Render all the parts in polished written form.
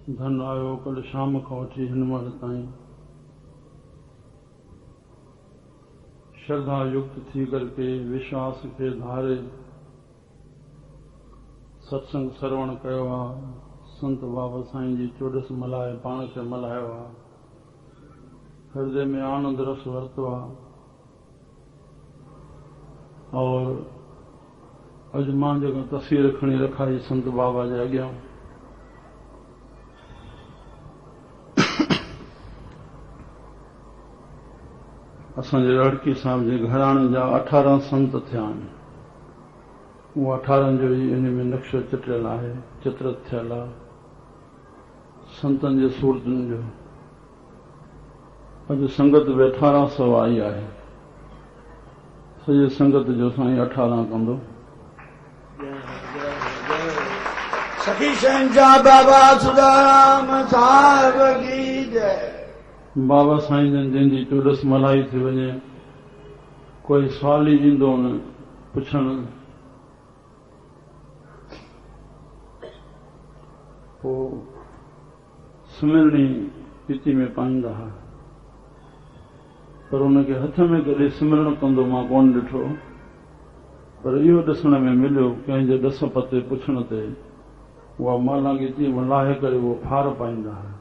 धन आयो कल शाम खां वठी हिन महिल ताईं श्रद्धा युक्त थी करके विश्वास खे धारे सत्संग श्रवण कयो आहे। संत बाबा साईं जी चोॾस मल्हाए पाण खे मल्हायो आहे, हृदय में आनंद रस वरतो आहे। और अॼु मां जेका तस्वीर खणी रखाई संत बाबा जे अॻियां, असांजे रड़की साहब जे घराणे जा 18 संत थिया आहिनि। उहो 18 जो ई इन में नक्शो चिटियल आहे, चित्रित थियल आहे संतनि जे सूरतुनि जो। अॼु संगत बि 1800 आई आहे। सॼे संगत जो साईं 18 कंदो। सखी शहंशाह बाबा सुदाराम साहिब की जय। बाबा साईं जन जंहिंजी चोॾस मल्हाई थी वञे, कोई सुवाल ई ईंदो न पुछण, पोइ सुमिरणी पीती में पाईंदा हुआ, पर हुनखे हथ में कॾहिं सिमरण कंदो मां कोन ॾिठो। पर इहो ॾिसण में मिलियो कंहिंजे ॾस पते पुछण ते उहा माला ॻीती लाहे करे उहो फार पाईंदा हुआ।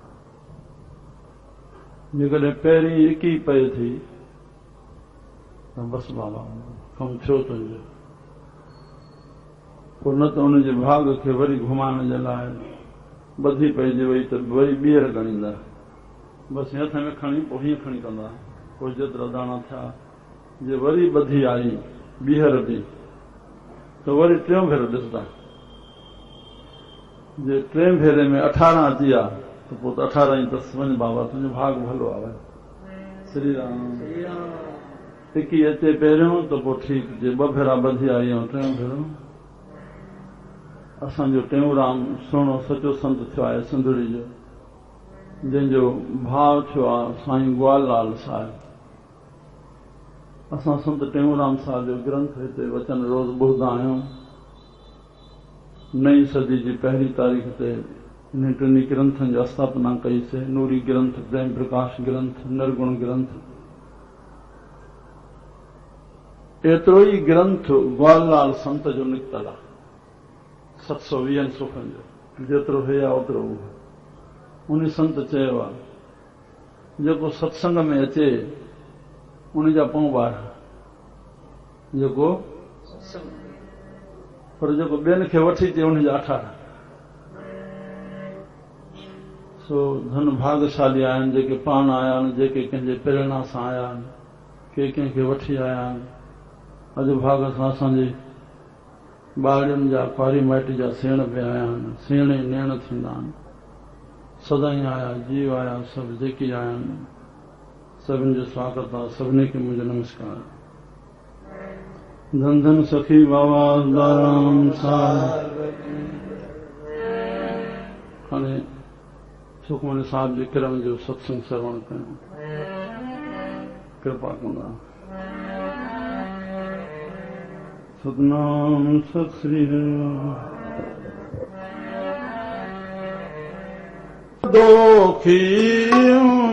जेकॾहिं पहिरीं इकी पए थी त बसि बाबा कमु थियो तुंहिंजो। पोइ न त हुनजे भाग खे वरी घुमाइण जे लाइ ॿधी पइजी वई त वरी ॿीहर खणींदा, बसि हथ में खणी पोइ हीअं खणी कंदा। पोइ जेतिरा दाणा थिया, जे वरी ॿधी आई ॿीहर बि त वरी टियों भेरो ॾिसंदा। जे टे भेरे में 18 अची विया त पोइ त 18 ई अथसि, वञ बाबा तुंहिंजो भाग भलो आहे। श्री राम। इकी अचे पहिरियों त पोइ ठीकु, जे 2 भेरा ॿधी आई ऐं 3 भेरो। असांजो टेऊंराम सुहिणो सचो संत थियो आहे सिंधुड़ी जो, जंहिंजो भाउ थियो आहे साईं ग्वाललाल साहिब। असां संत टेऊंराम साहिब जो ग्रंथ हिते वचन रोज़ ॿुधंदा आहियूं। 9वीं सदी जी 1 तारीख़ ते इन टिनी ग्रंथनि जी स्थापना कईसीं। नूरी ग्रंथ, प्रेम प्रकाश ग्रंथ, निर्गुण ग्रंथ। एतिरो ई ग्रंथ ग्वाललाल संत जो निकितल आहे, 720 सुखनि जो। जेतिरो हे आहे ओतिरो उहो। उन संत चयो आहे जेको सत्संग में अचे उन जा 5 ॿार, जेको पर जेको ॿियनि खे वठी अचे उन जा 18। सो धन भागशाली आया आहिनि जेके पाण आया आहिनि, जेके कंहिंजे प्रेरणा सां आया आहिनि, के कंहिंखे वठी आया आहिनि। अॼु भाग सां असांजे ॿारनि जा कुआरी माइट जा सेण बि आया आहिनि, सेण ई नेण थींदा आहिनि। सदाई आया, जीव आया, सभु जेके आया आहिनि सभिनि जो स्वागत आहे। सभिनी खे मुंहिंजो नमस्कार। धन धन सखी बाबा सुदाराम साहिब। हाणे सुखमनी साहिब जे किरम जो सत्संग श्रवण कयूं, कृपा कंदा। सतनाम सत श्री दोखी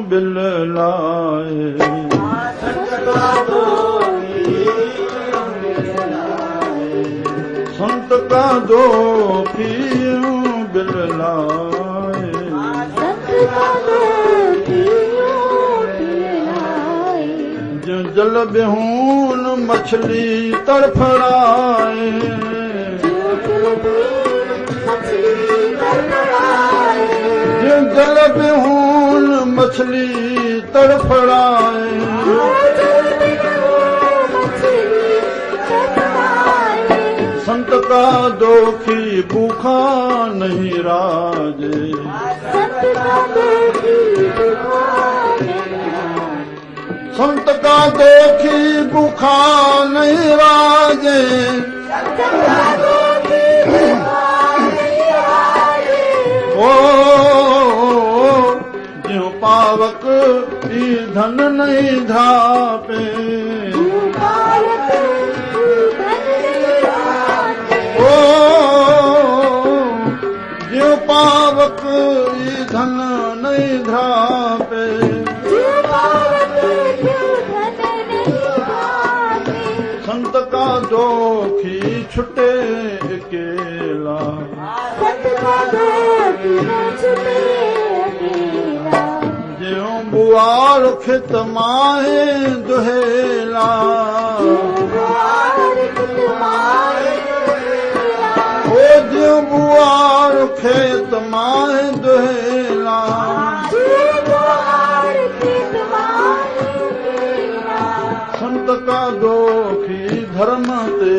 बिल लाए, संत का दोखी बिल लाए, जो जल बेहून मछली तड़फड़ाए, जो जल बेहून मछली तड़फड़ाए, संत का दोखी भूखा नहीं राजे, संत का दोखी भूखा नहीं राजे, ओ ज्यों पावक ई धन नहीं धापे, ओ ज्यो पावक ई धन नहीं ध्रापे, संत का दोखी छुटे अकेला, ज्यो बुआर खित माहे दुहेला, ओ ज्यो बुआर खेत माहे दुहेला, संत का दोखी धर्म ते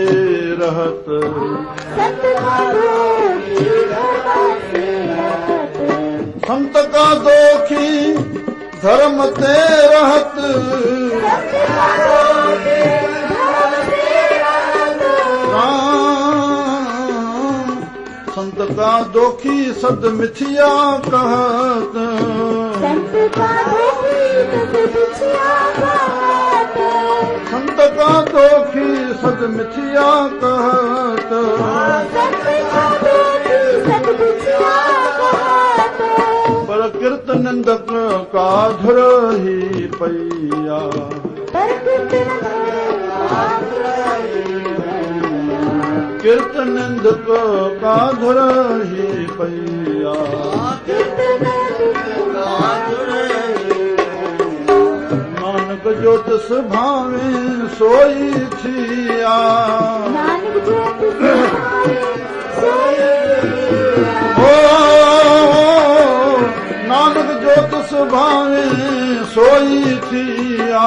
रहत, संत का दोखी धर्म ते रहत, संत का दोखी सद मिथिया कहत, संत का दोखी सद मिथिया कहत, पर कीर्त निंदक का धुर ही पैया, कीर्त निंदक का धुर ही पैया, नानक ज्योतिष भावे सोई थिया, ओ नानक ज्योतिष भावे सोई थिया,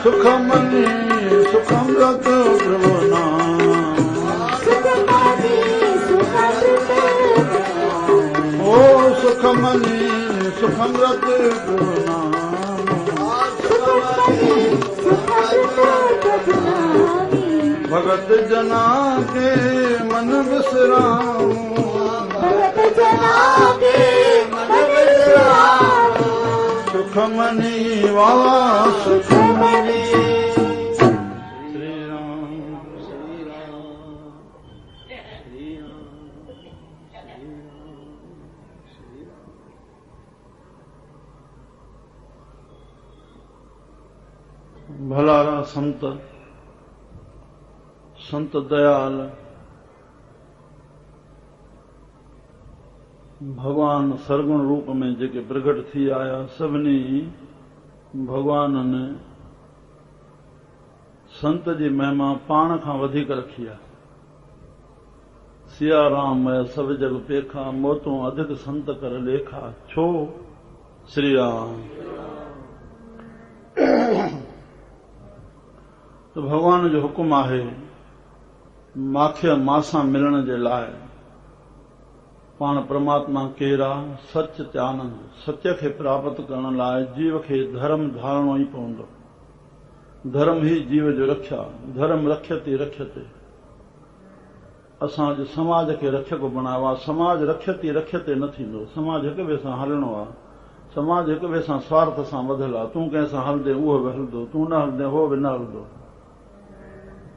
सुखमनी सुखमृत प्रभु नाम, ओ सुखमनी सुखमृत प्रभु नाम, भगत जना के मन विश्राम, सुखमनी वाला सुखमनी, श्री राम श्री राम श्री राम। भलारा संत संत दयाल भगवान सरगुण रूप में जेके प्रगट थी आया, सभिनी भगवान ने संत जी महिमा पाण खां वधीक रखी आहे। सिया राम मैं सब जग पेखा, मोतों अधिक संत कर लेखा, छो श्री राम। तो भगवान जो हुकुम आहे माखे मासा मिलण जे लाइ पाण परमात्मा केरा सच ते आनंद, सत्य खे प्राप्त करण लाइ जीव खे धर्म धारणो ई पवंदो। धर्म ही जीव जो रक्षा, धर्म रख्यते रख्यते। असां अॼु समाज खे रक्षक बणायो आहे। समाज रख्यते रख्यते न थींदो। समाज हिक ॿिए सां हलणो आहे। समाज हिक ॿिए सां स्वार्थ सां ॿधल आहे। तूं कंहिं सां हलंदे उहो बि हलंदो, तूं न हलंदे उहो बि न हलंदो।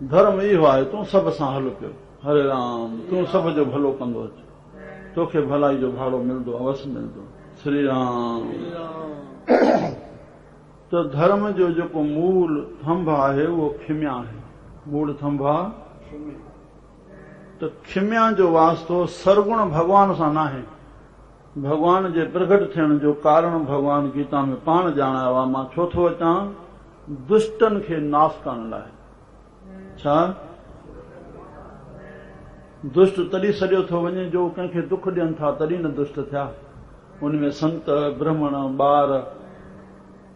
धर्म इहो आहे तूं सभ सां हल पियो, हरे राम, तूं सभ जो भलो कंदो अच, तोखे भलाई जो भाड़ो मिलंदो, अवश्य मिलंदो। श्री राम। तो धर्म जो जेको मूल थंभ आहे उहो खिम्या आहे। मूल थंभ आहे तो खिम्या जो वास्तो सरगुण भगवान सां नाहे। भगवान जे प्रगट थियण जो कारण भगवान गीता में पाण ॼाणायो आहे। मां छो थो अचां? दुष्टन खे नाश करण लाइ। छा दुष्ट तॾहिं सॼो थो वञे जो कंहिंखे दुख ॾियनि था तॾहिं न दुष्ट थिया। उनमें संत ब्राह्मण ॿार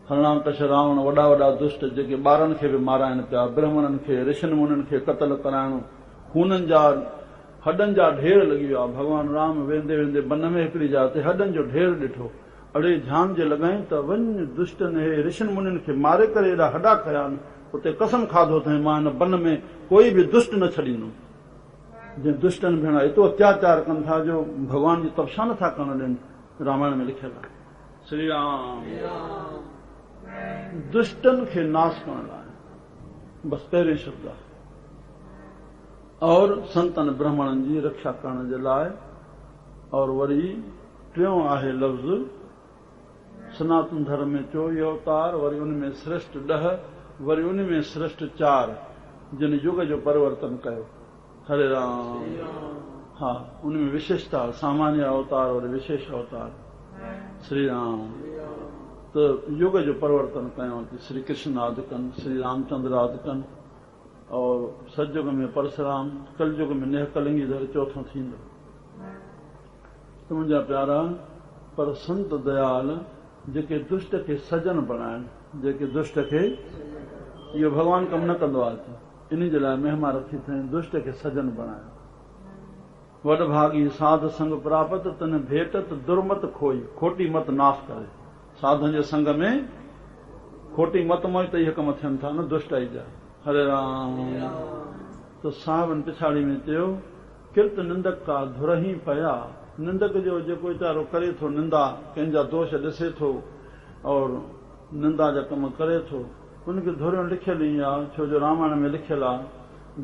हरणाकश रावण वॾा वॾा दुष्ट जेके ॿारनि खे बि माराइनि पिया, ब्राह्मणनि खे ऋषिनि मुनिनि खे क़तल कराइणो, खूननि जा हॾनि जा ढेर लॻी विया। भॻवान राम वेंदे वेंदे वन में हिकिड़ी जाइ ते हॾनि जो ढेर ॾिठो। अड़े ध्यान जे लॻाई त वञ दुष्टनि हे ऋषिनि मुनिनि खे मारे करे एॾा हॾा कया आहिनि। उते कसम खाधो अथई मां हिन वन में कोई बि दुष्ट न छॾींदुमि। जंहिं दुष्टनि भेण एतिरो अत्याचार कनि था जो भॻवान जी तपस्या नथा करण ॾियनि। रामायण में लिखियल आहे। श्री राम। दुष्टनि खे नाश करण लाइ बसि पहिरें शब्द आहे। और संतन ब्राह्मणनि जी रक्षा करण जे लाइ। और वरी टियों आहे लफ़्ज़ सनातन धर्म में 24 अवतार, वरी उन में श्रेष्ठ 10, वरी उन में श्रेष्ठ 4 जिन युग जो परिवर्तन कयो। हरे राम। हा, उनमें विशेषता सामान्य अवतार और विशेष अवतार श्री राम। तो युग जो परिवर्तन कयो श्री कृष्ण आदि कन, श्री रामचंद्र आदि कन, और सतयुग में परशुराम, कलयुग में नेहकलिंगीधर चौथों थींदो। तो मुंहिंजा प्यारा, पर संत दयाल जेके दुष्ट खे सजन बणाइनि, जेके दुष्ट खे, इहो भॻवानु कमु न कंदो आहे, इन जे लाइ महिमा रखी अथई दुष्ट खे सजन बणाइनि। वडभागी साध संग प्रापत तन भेटत दुर्मत खोई, खोटी मत नाश करे। साधन जे संग में खोटी मत मोई त इहे कम थियनि था न दुष्टाई जा। हरे राम। तो साहिबनि पिछाड़ी में चयो, किर्त निंदक का धुरही पया। निंदक जो जेको वीचारो करे थो निंदा, कंहिंजा दोष ॾिसे थो और निंदा जा कम करे थो, उनखे धुरियूं लिखियल ई आहे। छो जो रामायण में लिखियल आहे,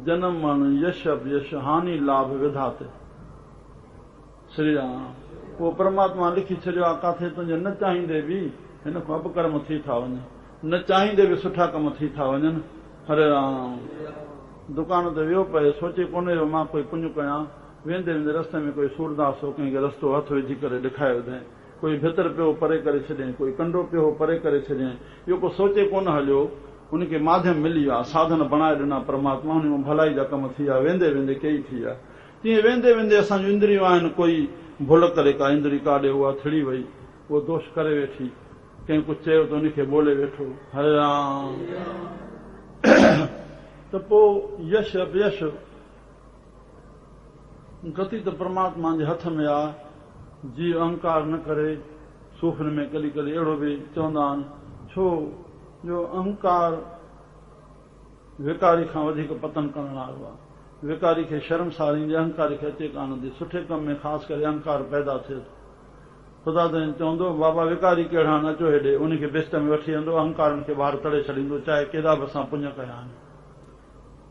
जनम मरण यश यश हानि लाभ विधाते। श्री राम। पोइ परमात्मा लिखी छॾियो आहे काथे तुंहिंजे न चाहींदे बि हिन खां अपकर्म थी था वञनि, न चाहींदे बि सुठा कम थी था वञनि। हरे राम। दुकान ते वियो पए, सोचे कोन्हे मां कोई पुञ कयां, वेंदे वेंदे रस्ते में कोई सूरदास हो कंहिंखे रस्तो हथ विझी करे ॾेखारे विधईं, कोई भितर पियो परे करे छॾियईं, कोई कंडो पियो परे करे छॾियईं। इहो को सोचे कोन हलियो, उनखे माध्यम मिली वियो आहे, साधन बणाए ॾिना परमात्मा, उन में भलाई जा कम थी विया, वेंदे वेंदे कई थी विया। तीअं वेंदे वेंदे असां जूं इंद्रियूं आहिनि, कोई भुल करे का इंद्री काॾे उहा थिड़ी वई, उहो दोष करे वेठी, कंहिं कुझु चयो त उनखे बोले वेठो। हरे राम। त पोइ यश अपयश गति त परमात्मा जे हथ में आहे। जीव अहंकार न करे। सूफ़िन में कॾहिं कॾहिं अहिड़ो बि चवंदा आहिनि, छो जो अहंकार विकारी खां वधीक पतन करण वारो आहे। विकारी खे शर्मसार ईंदी, अहंकार खे अचे कान थी। सुठे कम में ख़ासि करे अहंकार पैदा थिए। ख़ुदा त चवंदो, बाबा विकारी कहिड़ा न अचो हेॾे, उनखे बिस्त में वठी वेंदो, अहंकारनि खे ॿाहिरि तड़े छॾींदो, चाहे केॾा बि असां पुञ कया आहिनि।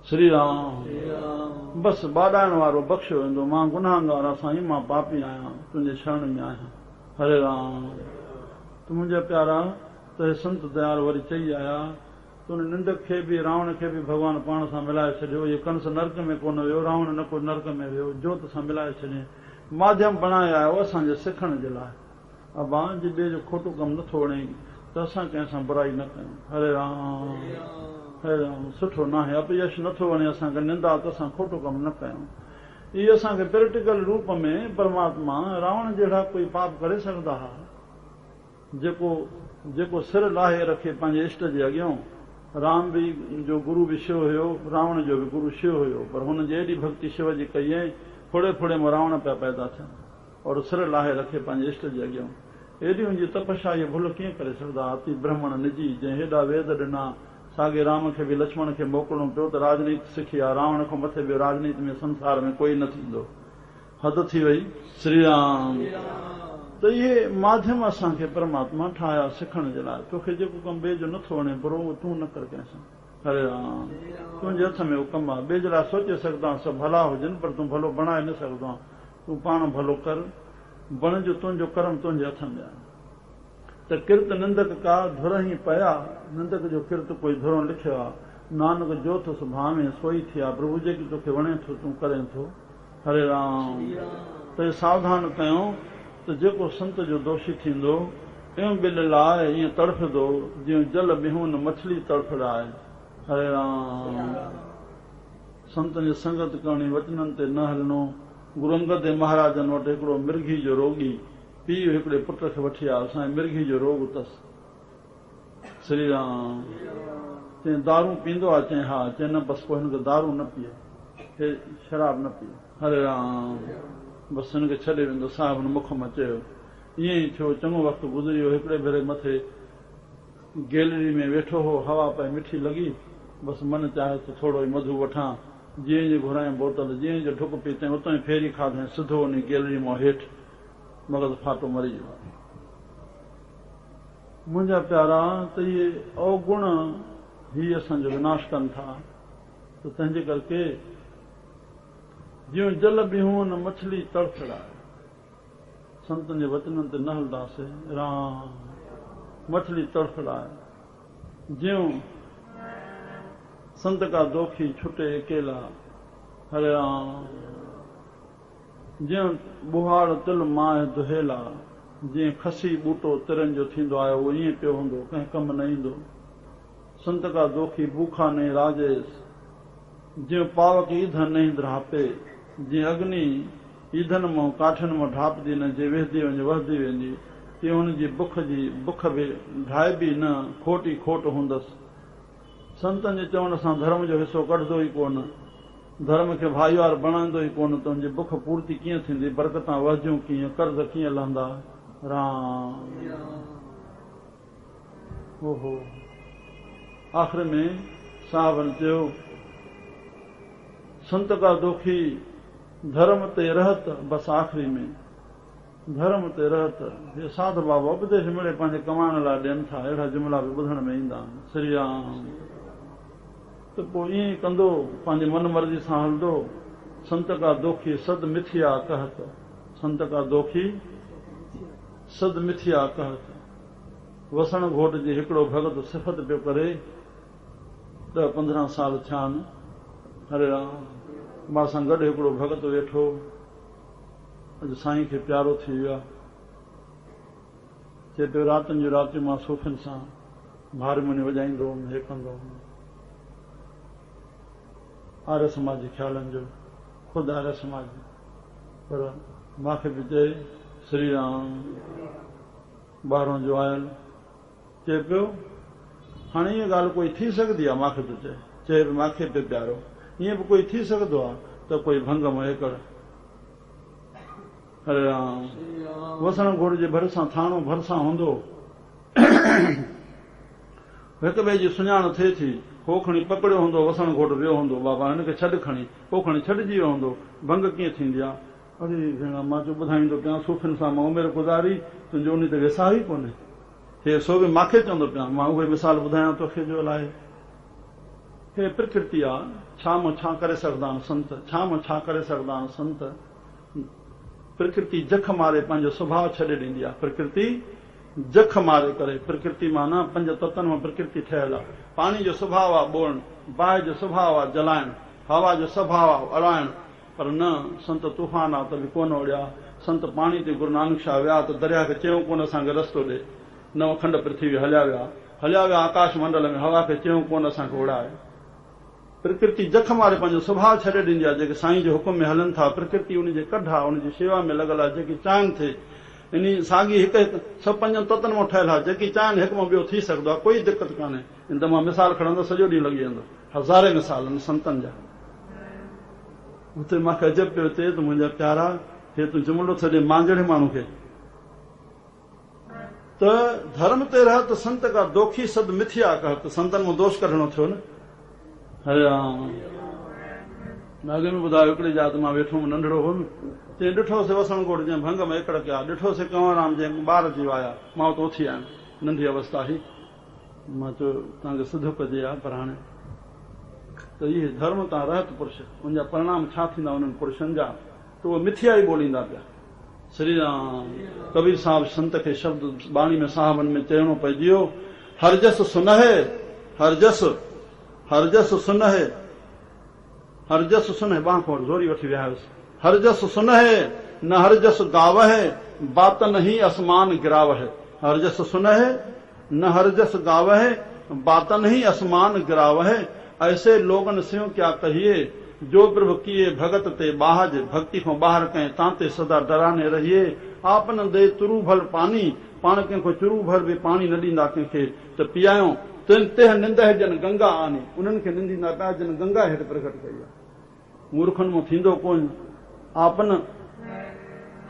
श्री राम। बसि बाॾाइण वारो बख़्शियो वेंदो, मां गुनाहगार आहियां साईं, मां पापी आहियां, तुंहिंजे शरण में आहियां। हरे राम। त मुंहिंजा प्यारा, त संत दयाल वरी चई आया, त उन निंदक खे बि, रावण खे बि भॻवानु पाण सां मिलाए छॾियो। इहो कंस नर्क में कोन वियो, रावण न को नर्क में वियो, जोत सां मिलाए छॾियईं। माध्यम बणाए आयो असांजे सिखण जे लाइ। अबा जे ॿिए जो खोटो कमु नथो वणे त असां कंहिंसां बुराई न कयूं। हरे राम। हरे राम। सुठो न आहे, अपयश नथो वणे असांखे, निंदा त असां खोटो कमु न कयूं। इहे असांखे प्रैक्टिकल रूप में परमात्मा रावण जहिड़ा कोई पाप करे सघंदा हुआ, जेको सिर लाहे रखे पंहिंजे इष्ट जे अॻियां। राम बि जो गुरु बि शिव हुयो, रावण जो बि गुरु शिव हुयो, पर हुन जी एॾी भक्ति शिव जी कई ऐं थोरे थोरे में रावण पिया पैदा थियनि, और सिर लाहे रखे पंहिंजे इष्ट जे अॻियां। एॾी हुनजी तपस्या इहे भुल कीअं करे सघंदा। अति ब्राह्मण निजी जंहिं हेॾा वेद ॾिना, साॻे राम खे बि लक्ष्मण खे मोकिलणो पियो त राजनीति सिखी आहे। रावण खां मथे ॿियो राजनीति में संसार में कोई न थींदो। हद थी वई। श्री राम। त इहे माध्यम असांखे परमात्मा ठाहिया सिखण जे लाइ। तोखे जेको कमु ॿिए जो नथो वणे बुरो, तूं न कर कंहिंसां। हरे राम। तुंहिंजे हथ में उहो कमु आहे। ॿिए जे लाइ सोचे सघंदा आहियूं सभु भला हुजनि, पर तूं भलो बणाए न सघंदो आहे। तूं पाण भलो कर, बणिजो, तुंहिंजो कर्म तुंहिंजे हथ में आहे। त किर्त निंदक का धुर ई पया। निंदक जो किर्त कोई धुरो लिखियो आहे। नानक जो थो सुभाणे सोई थिया, प्रभु जेकी तोखे वणे थो तूं करें थो। हरे राम। त सावधान कयूं त जेको संत जो दोषी थींदो, ईअं बिल लाइ ईअं तड़फंदो जीअं जल बिहूं न मछली तड़फड़ाए। हरे राम। संतनि जी संगत करणी, वचननि ते न हलणो। गुरु अंगद देव महाराजनि वटि हिकिड़ो मिर्गी जो रोगी पीउ हिकिड़े पुट खे वठी आयो, असांजे मिर्गी जो रोग अथसि। श्री राम। चई दारू पींदो आहे? चई हा। चई न बसि पोइ हिनखे दारू न पीए, हे शराब न पीए। हरे राम। बसि हिनखे छॾे वेंदो। साहिब मुख मां चयो। ईअं ई थियो। चङो वक़्तु गुज़री वियो। हिकिड़े भेरे मथे गैलरी में वेठो हो, हवा पए मिठी लॻी, बसि मन चाहे त थोरो ई मधु वठां। जीअं जी घुराई बोतल, जीअं जो ढुक पीतई, उतां ई फेरी खाधई, सिधो उन गैलरी मां हेठि मगज़ फाटो मरी वियो। मुंहिंजा प्यारा, त इहे अवगुण ही असांजो विनाश कनि था। त तंहिंजे करके ज्यों जल बिहूं न मछली तड़फड़ाए। संतन जे वचननि ते न हलंदासीं, राम मछली तड़फड़ाए। ज्यों संत का दोखी छुटे अकेला, हरे राम। ज्यों बुहाड़ तिल माए दुहेला, जीअं खसी बूटो तिरनि जो थींदो आहे उहो ईअं पियो हूंदो, कंहिं कमु न ईंदो। संत का दोखी भूखा नहीं राजेस, ज्यों पावक ईंधन नहीं ड्रापे। जीअं अग्नि ईंधन मां काठियुनि मां ढापदी न, जे वेहदी वञे वहदी वेंदी, तीअं हुनजी बुख बि ढाइबी न, खोटी खोट हूंदसि। संतनि जे चवण सां धर्म जो हिसो कढंदो ई कोन, धर्म खे भाईवार बणाईंदो ई कोन, त हुनजी बुख पूर्ति कीअं थींदी, बरकतां वधियूं कीअं, कर्ज़ कीअं लहंदा। राम ओहो। आख़िर में साहबनि चयो, संत का दोखी धर्म ते रहत, बस आख़िरी में धर्म ते रहत। हे साधु बाबा उपदेश मिले पंहिंजे कमाइण लाइ ॾियनि था, अहिड़ा जुमिला बि ॿुधण में ईंदा आहिनि। श्री राम। त पोइ ईअं ई कंदो, पंहिंजी मन मर्ज़ी सां हलंदो। संत का दोखी सद मिथिया कहत, संत का दोखी सद मिथिया कहत। वसण घोट जी हिकिड़ो भगत सिफ़त पियो करे, 10-15 साल थिया आहिनि। हरे राम। मां सां गॾु हिकिड़ो भगत वेठो, अॼु साईं खे प्यारो थी वियो आहे। चए पियो, रातिनि जूं रातियूं मां सूफ़ियुनि सां हारमोनी वॼाईंदो हुउमि, हे कंदो हुउमि। आर्य समाज जे ख़्यालनि जो, ख़ुदि आर्य समाज जो, पर मूंखे बि चए, श्री राम। ॿाहिरों जो आयल चए पियो, हाणे ईअं ॻाल्हि कोई थी सघंदी आहे? मूंखे थो चए मूंखे बि प्यारो, ईअं बि कोई थी सघंदो आहे त कोई भंग मोहे कर। हरे राम। वसण घोट जे भरिसां थाणो भरिसां हूंदो, हिक ॿिए जी सुञाण थिए थी। हो खणी पकड़ियो हूंदो, वसण घोट वियो हूंदो, बाबा हिनखे छॾ खणी, पोइ खणी छॾिजी वियो हूंदो। भंग कीअं थींदी आहे? अरे भेण, मां जो ॿुधाईंदो पिया, सूफ़ियुनि सां मां उमिरि गुज़ारी, तुंहिंजो उन ते विसाह ई कोन्हे। हे सो बि मूंखे चवंदो पिया, मां उहे मिसाल ॿुधायां तोखे जो लाइ। हे प्रकृति आहे, छा मां छा करे सघंदा आहिनि संत, छा मां छा करे सघंदा आहिनि संत। प्रकृति जख मारे पंहिंजो स्वभाव छॾे ॾींदी आहे। प्रकृति जख मारे करे, प्रकृति माना 5 तत्वनि मां प्रकृति ठहियल आहे। पाणी जो स्वभाव आहे ॿोड़ण, बाहि जो स्वभाव आहे जलाइण, हवा जो स्वभाव आहे अड़ाइण, पर न संत तूफ़ान आहे त बि कोन उड़िया। संत पाणी ते गुरु नानक शाह विया त दरिया खे चयूं कोन असांखे रस्तो ॾे, 9 खंड पृथ्वी हलिया विया आकाश मंडल में, हवा खे चयूं कोन असांखे उड़ाए। प्रकृति जख मारे पंहिंजो स्वभाव छॾे ॾींदी आहे। जेके साईं जे हुकुम में हलनि था, प्रकृति उनजे कढ आहे, उनजी शेवा में लॻल आहे। जेकी चाहिनि थिए इन साॻी हिकु सभु 5 तत्वनि मां ठहियल आहे। जेकी चाहिनि हिकु मां ॿियो थी सघंदो आहे, कोई दिक़त कान्हे। इन त मां मिसाल खणंदो, सॼो ॾींहुं लॻी वेंदो, हज़ारे मिसाल आहिनि संतनि जा। हुते मूंखे अजब पियो अचे त मुंहिंजा प्यारा, हे तूं जुमिलो छॾे मां जहिड़े माण्हू खे त धर्म ते रह त संत का दोखी सद मिथिया कह, त संतनि मां दोष कढणो थियो न। हरे राम। अॻे में ॿुधायो, हिकिड़ी जात मां वेठो हुउमि, नंढड़ो हुउमि, चई ॾिठोसीं वसण घोट जंहिं भंग में एकड़ कया, ॾिठोसीं कंवरराम जंहिं ॿार थी विया, मां उते उथी आयुमि, नंढी अवस्था हुई। मां चयो तव्हांखे सिधो कजे आहे, पर हाणे त इहे धर्म तां रहत पुरुष, उनजा परिणाम छा थींदा उन्हनि पुरुषनि जा, त उहे मिथिया ई ॿोलींदा पिया। श्री राम। कबीर साहब संत खे शब्द बाणी में साहबनि में चइणो पइजी वियो, हरजस सुनहे, हरजस सुनहे, हरजस सुनहे, बांह खोड़ ज़ोरी वठी विया हुयसि। हरजस सुनहे न हरजस गावहे, बातन ही आसमान गिरावहे। हरजस सुनहे न हरजस गावहे, बातन ही आसमान गिरावहे। ऐसे लोगन से क्या कहिए, जो प्रभु किए भगत ते बाहज, भक्ति को बाहर कहें तांते सदा डराने रहिए। आपन दे तुरू भल पानी, पाण कंहिंखो चुरू भर बि पाणी न ॾींदा कंहिंखे त पीआयूं, तेह निंद जन गंगा आनी, उन्हनि खे निंदींदा पिया जन गंगा हेठि प्रकट कई आहे। मूर्खनि मां थींदो कोन। आपन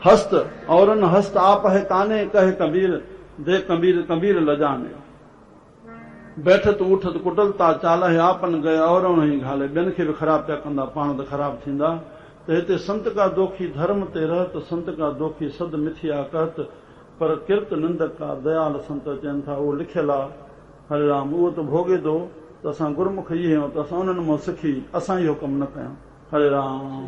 हस्त औरन हस्त आप है काने, कहे कबीर दे कबीर कबीर लजाने। बैठत उठत कुटलता चाल है, आपन गए औरन ही घाले। ॿियनि खे बि ख़राब पिया कंदा, पाण त ख़राब थींदा। त हिते संत का दोखी धर्म ते रहत, संत का दोखी सद मिथिया कहत, पर किर्त निंदक का दयाल संत चवनि था उहो लिखियल आहे। हरे राम। उहो त भोगे थो त असां गुरमुख इहे आहियूं, त असां उन्हनि मां सिखी असां इहो कमु न कयूं। हरे राम।